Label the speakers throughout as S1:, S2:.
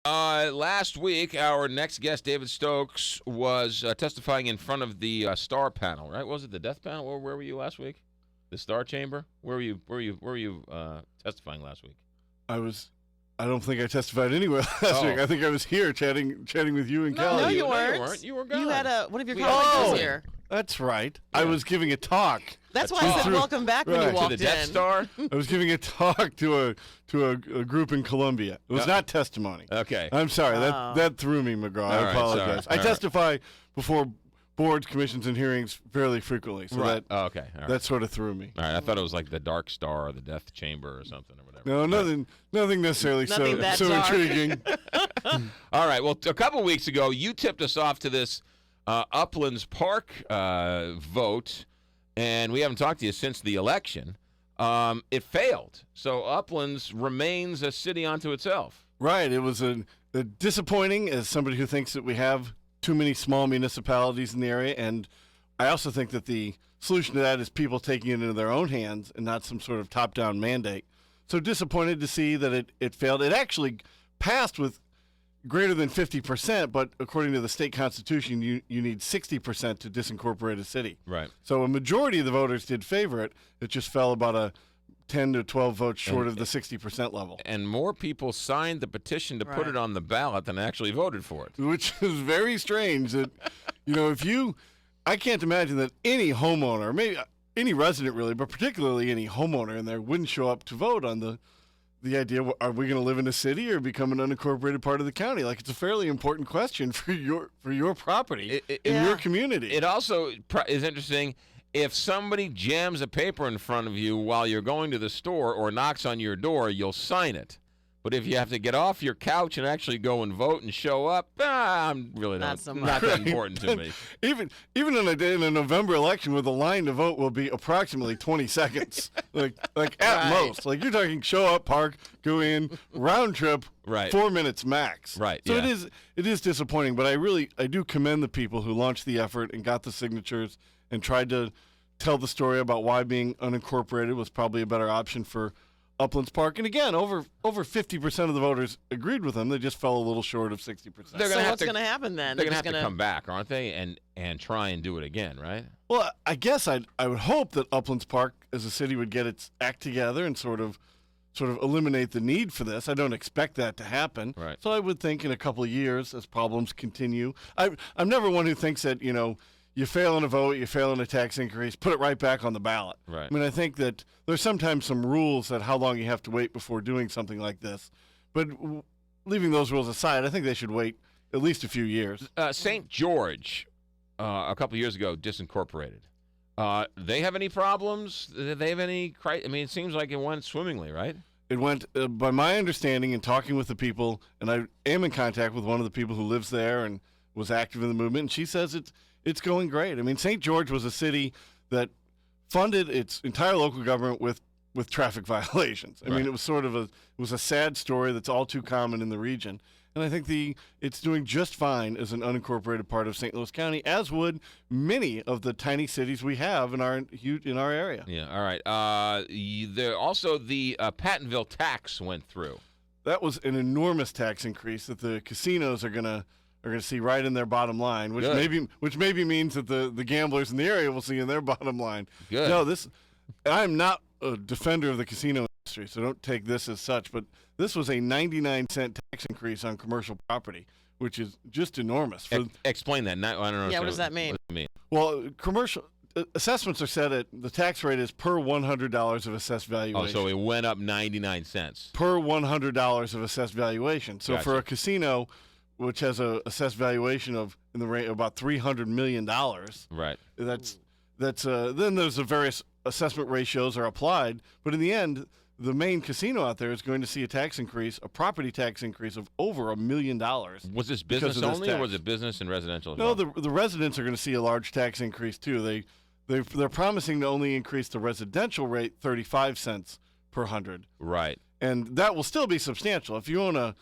S1: Last week, our next guest, David Stokes, was testifying in front of the Star panel, right? Was it the Death panel? Or where were you last week? The Star Chamber? Where were you testifying last week?
S2: I don't think I testified anywhere last week. I think I was here chatting with you and Kelly.
S3: No, you weren't.
S1: No, you weren't. You were gone.
S3: You had one of your colleagues was here.
S2: That's right.
S1: Yeah.
S2: I was giving a talk.
S3: That's why I said welcome back when you walked
S1: to the Death
S3: in.
S1: Star.
S2: I was giving a talk to a group in Columbia. It was not testimony.
S1: Okay.
S2: I'm sorry. That threw me, McGraw. I apologize. I testify before boards, commissions, and hearings fairly frequently. So that sort of threw me.
S1: All right. I thought it was like the Dark Star or the Death Chamber or something or whatever.
S2: No, nothing necessarily so intriguing.
S1: All right. Well, a couple weeks ago, you tipped us off to this Uplands Park vote, and we haven't talked to you since the election. It failed. So Uplands remains a city unto itself.
S2: Right. It was a disappointing as somebody who thinks that we have too many small municipalities in the area, and I also think that the solution to that is people taking it into their own hands and not some sort of top-down mandate. So disappointed to see that it failed. It actually passed with greater than 50%, but according to the state constitution, you need 60% to disincorporate a city.
S1: Right.
S2: So a majority of the voters did favor it. It just fell about a 10 to 12 votes short of the 60% level.
S1: And more people signed the petition to put it on the ballot than actually voted for it.
S2: Which is very strange that, I can't imagine that any homeowner, maybe any resident really, but particularly any homeowner in there wouldn't show up to vote on the idea, are we going to live in a city or become an unincorporated part of the county? Like, it's a fairly important question for your property in your community.
S1: It also is interesting. If somebody jams a paper in front of you while you're going to the store or knocks on your door, you'll sign it. But if you have to get off your couch and actually go and vote and show up, I'm really not that important to me.
S2: Even in a November election where the line to vote will be approximately 20 seconds, like at most. Like, you're talking show up, park, go in, round trip, 4 minutes max.
S1: Right.
S2: So it is disappointing, but I do commend the people who launched the effort and got the signatures and tried to tell the story about why being unincorporated was probably a better option for Uplands Park. And again, over 50% of the voters agreed with them. They just fell a little short of 60%.
S3: What's going to happen then?
S1: They're going to have to come back, aren't they, and try and do it again, right?
S2: Well, I guess I would hope that Uplands Park as a city would get its act together and sort of eliminate the need for this. I don't expect that to happen.
S1: Right.
S2: So I would think in a couple of years, as problems continue. I'm never one who thinks that, you fail in a vote, you fail in a tax increase, put it right back on the ballot.
S1: Right.
S2: I mean, I think that there's sometimes some rules that how long you have to wait before doing something like this. But leaving those rules aside, I think they should wait at least a few years.
S1: St. George, a couple of years ago, disincorporated. They have any problems? Do they have any? It seems like it went swimmingly, right?
S2: It went, by my understanding and talking with the people, and I am in contact with one of the people who lives there and was active in the movement, and she says it's going great. I mean, St. George was a city that funded its entire local government with traffic violations. I mean, it was a sad story that's all too common in the region. And I think it's doing just fine as an unincorporated part of St. Louis County, as would many of the tiny cities we have in our area.
S1: Yeah. All right. Also, the Pattonville tax went through.
S2: That was an enormous tax increase that the casinos are going to see right in their bottom line, which maybe means that the gamblers in the area will see in their bottom line.
S1: Good.
S2: No, I'm not a defender of the casino industry, so don't take this as such, but this was a 99-cent tax increase on commercial property, which is just enormous.
S1: Explain that. I don't know.
S3: Yeah, what does that mean?
S1: What does it mean?
S2: Well, commercial assessments are set at, the tax rate is per $100 of assessed valuation.
S1: Oh, so it went up 99 cents.
S2: Per $100 of assessed valuation. So
S1: Gotcha.
S2: For a casino, which has a assessed valuation of in the rate of about $300 million.
S1: Right.
S2: Then there's the various assessment ratios are applied, but in the end, the main casino out there is going to see a property tax increase of over $1 million.
S1: Was this business only, or was it business and residential as
S2: well?
S1: well?
S2: The residents are going to see a large tax increase too. They're promising to only increase the residential rate 35 cents per hundred.
S1: Right.
S2: And that will still be substantial. If you own a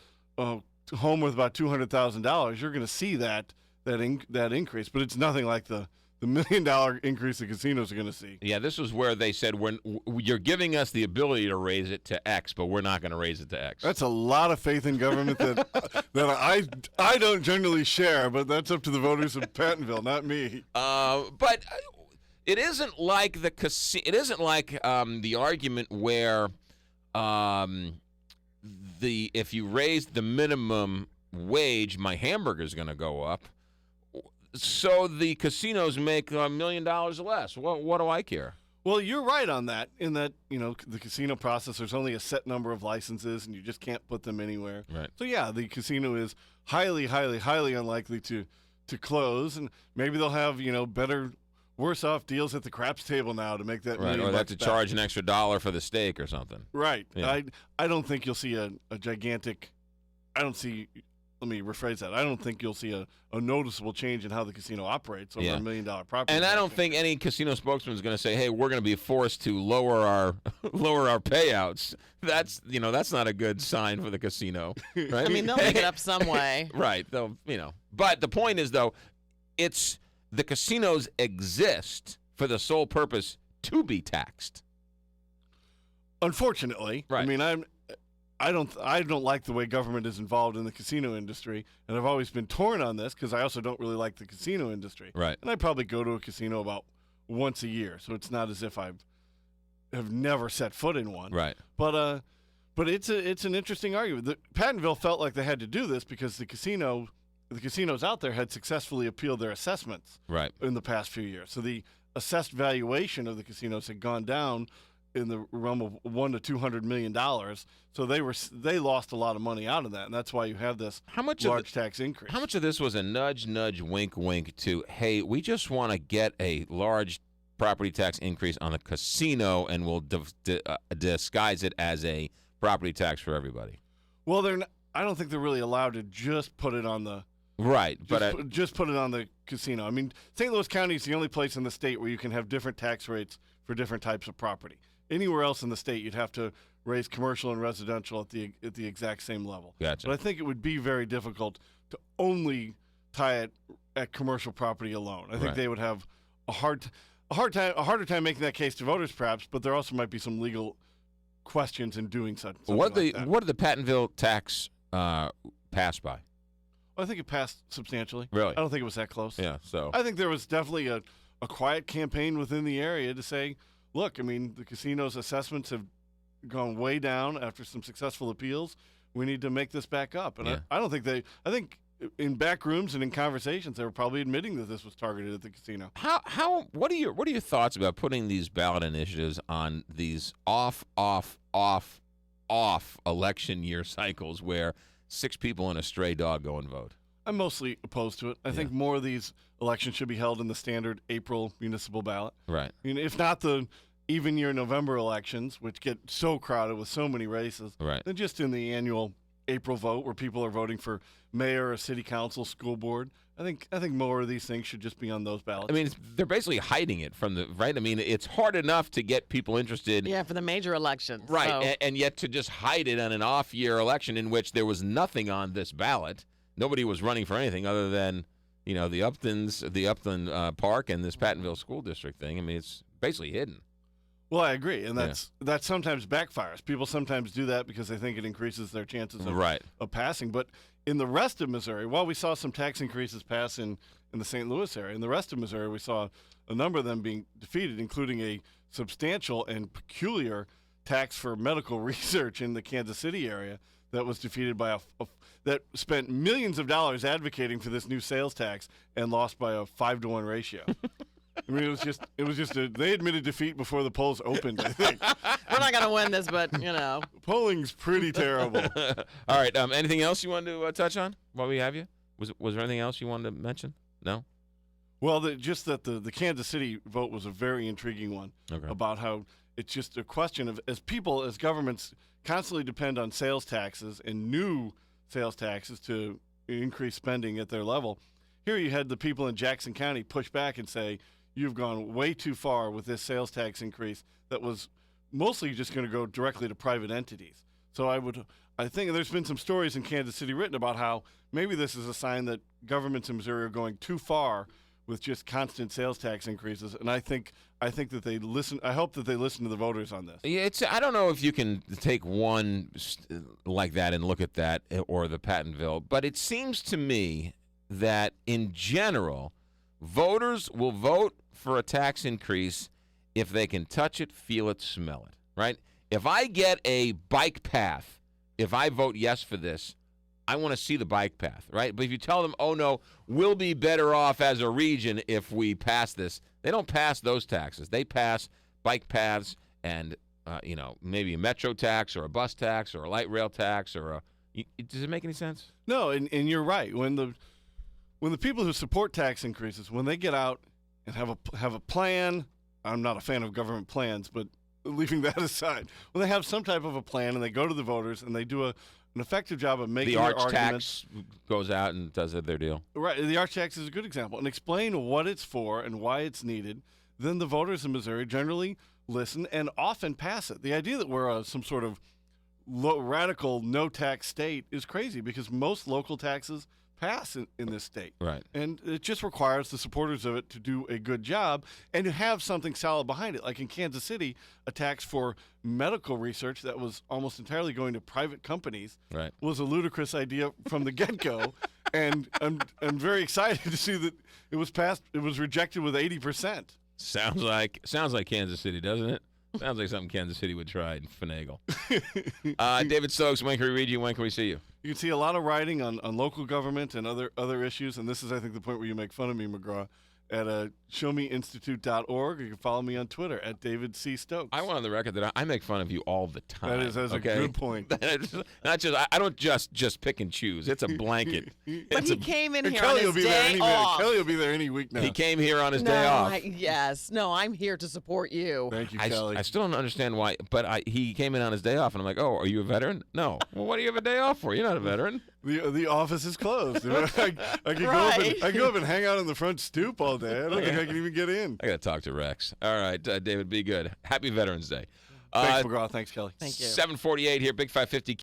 S2: home worth about $200,000, you're going to see that increase, but it's nothing like the the $1 million increase the casinos are going to see.
S1: Yeah, this was where they said, you're giving us the ability to raise it to X, but we're not going to raise it to X.
S2: That's a lot of faith in government that I don't generally share, but that's up to the voters of Pattonville, not me.
S1: But it isn't like the argument where if you raise the minimum wage, my hamburger's going to go up. So the casinos make $1 million less. What do I care?
S2: Well, you're right on that, in that, the casino process, there's only a set number of licenses, and you just can't put them anywhere.
S1: Right.
S2: So, yeah, the casino is highly, highly, highly unlikely to close, and maybe they'll have, better, worse off deals at the craps table now to make that
S1: right,
S2: $1
S1: or they have to charge an extra $1 for the steak or something.
S2: Right.
S1: Yeah.
S2: I don't think you'll see a gigantic – let me rephrase that. I don't think you'll see a noticeable change in how the casino operates over $1 million property.
S1: And I don't think any casino spokesman is going to say, "Hey, we're going to be forced to lower our payouts." That's not a good sign for the casino, right?
S3: I mean, they'll make it up some way.
S1: Right. They'll, But the point is, though, it's the casinos exist for the sole purpose to be taxed.
S2: Unfortunately,
S1: right.
S2: I mean, I don't like the way government is involved in the casino industry, and I've always been torn on this because I also don't really like the casino industry.
S1: Right.
S2: And I probably go to a casino about once a year, so it's not as if I have never set foot in one.
S1: Right.
S2: But it's an interesting argument. Pattonville felt like they had to do this because the casinos out there had successfully appealed their assessments
S1: right.
S2: in the past few years. So the assessed valuation of the casinos had gone down in the realm of $100 to $200 million. So they lost a lot of money out of that, and that's why you have this large tax increase.
S1: How much of this was a nudge, wink, wink to, hey, we just want to get a large property tax increase on the casino, and we'll disguise it as a property tax for everybody?
S2: Well, I don't think they're really allowed to just put it on the
S1: right,
S2: just put it on the casino. I mean, St. Louis County is the only place in the state where you can have different tax rates for different types of property. Anywhere else in the state, you'd have to raise commercial and residential at the exact same level.
S1: Gotcha.
S2: But I think it would be very difficult to only tie it at commercial property alone. I think they would have a harder time making that case to voters, perhaps. But there also might be some legal questions in doing such.
S1: What did the Pattonville tax pass by?
S2: Well, I think it passed substantially.
S1: Really?
S2: I don't think it was that close.
S1: Yeah. So
S2: I think there was definitely a quiet campaign within the area to say, look, I mean, the casino's assessments have gone way down after some successful appeals. We need to make this back up. And I don't think I think in back rooms and in conversations, they were probably admitting that this was targeted at the casino.
S1: What are your thoughts about putting these ballot initiatives on these off election year cycles where 6 people and a stray dog go and vote?
S2: I'm mostly opposed to it. I think more of these elections should be held in the standard April municipal ballot.
S1: Right.
S2: I mean, if not the even year November elections, which get so crowded with so many races,
S1: right,
S2: then just in the annual April vote where people are voting for mayor or city council, school board. I think more of these things should just be on those ballots.
S1: I mean, they're basically hiding it from right. I mean, it's hard enough to get people interested.
S3: Yeah, for the major elections.
S1: Right,
S3: so.
S1: and yet to just hide it on an off-year election in which there was nothing on this ballot. Nobody was running for anything other than, the Uplands Park and this Pattonville school district thing. I mean, it's basically hidden.
S2: Well, I agree, and that sometimes backfires. People sometimes do that because they think it increases their chances of passing. But in the rest of Missouri, while we saw some tax increases pass in the St. Louis area, in the rest of Missouri, we saw a number of them being defeated, including a substantial and peculiar tax for medical research in the Kansas City area that was defeated by that spent millions of dollars advocating for this new sales tax and lost by a 5-to-1 ratio. I mean, it was just they admitted defeat before the polls opened, I think.
S3: We're not going to win this, but,
S2: Polling's pretty terrible.
S1: All right. Anything else you wanted to touch on while we have you? Was there anything else you wanted to mention? No?
S2: Well, just that the Kansas City vote was a very intriguing one about how it's just a question of, as governments constantly depend on sales taxes and new sales taxes to increase spending at their level, here you had the people in Jackson County push back and say, you've gone way too far with this sales tax increase that was mostly just going to go directly to private entities. So I think there's been some stories in Kansas City written about how maybe this is a sign that governments in Missouri are going too far with just constant sales tax increases. And I think that they listen. I hope that they listen to the voters on this.
S1: Yeah, I don't know if you can take one like that and look at that or the Pattonville, but it seems to me that in general, voters will vote for a tax increase if they can touch it, feel it, smell it, right? If I get a bike path, if I vote yes for this, I want to see the bike path, right? But if you tell them, oh, no, we'll be better off as a region if we pass this, they don't pass those taxes. They pass bike paths and, maybe a metro tax or a bus tax or a light rail tax or a – does it make any sense?
S2: No, and you're right. When the people who support tax increases, when they get out and have a plan – I'm not a fan of government plans, but leaving that aside, when they have some type of a plan and they go to the voters and they do an effective job of making
S1: the
S2: their
S1: arch
S2: arguments.
S1: tax goes out and does their deal.
S2: Right, the arch tax is a good example. And explain what it's for and why it's needed. Then the voters in Missouri generally listen and often pass it. The idea that we're some sort of radical no-tax state is crazy because most local taxes pass in this state.
S1: Right.
S2: And it just requires the supporters of it to do a good job and to have something solid behind it. Like in Kansas City, a tax for medical research that was almost entirely going to private companies was a ludicrous idea from the get-go. And I'm very excited to see that it was passed. It was rejected with 80%.
S1: Sounds like Kansas City, doesn't it? Sounds like something Kansas City would try and finagle. David Stokes, when can we read you? When can we see you?
S2: You can see a lot of writing on local government and other issues, and this is, I think, the point where you make fun of me, McGraw, at showmeinstitute.org, or you can follow me on Twitter at David C. Stokes.
S1: I want on the record that I make fun of you all the time.
S2: That's okay? A good point.
S1: Not just I don't just pick and choose. It's a blanket.
S3: But he came in here
S2: Kelly
S3: on his day off.
S2: Kelly will be there any week now.
S1: He came here on his day off.
S3: I'm here to support you.
S2: Thank you, Kelly.
S1: I still don't understand why, but he came in on his day off, and I'm like, oh, are you a veteran? No. Well, what do you have a day off for? You're not a veteran.
S2: The office is closed. I could go up and hang out on the front stoop all day. I don't think I can even get in.
S1: I got to talk to Rex. All right, David, be good. Happy Veterans Day.
S2: Thanks, McGraw. Thanks, Kelly.
S3: Thank you.
S1: 7:48 here, Big 550.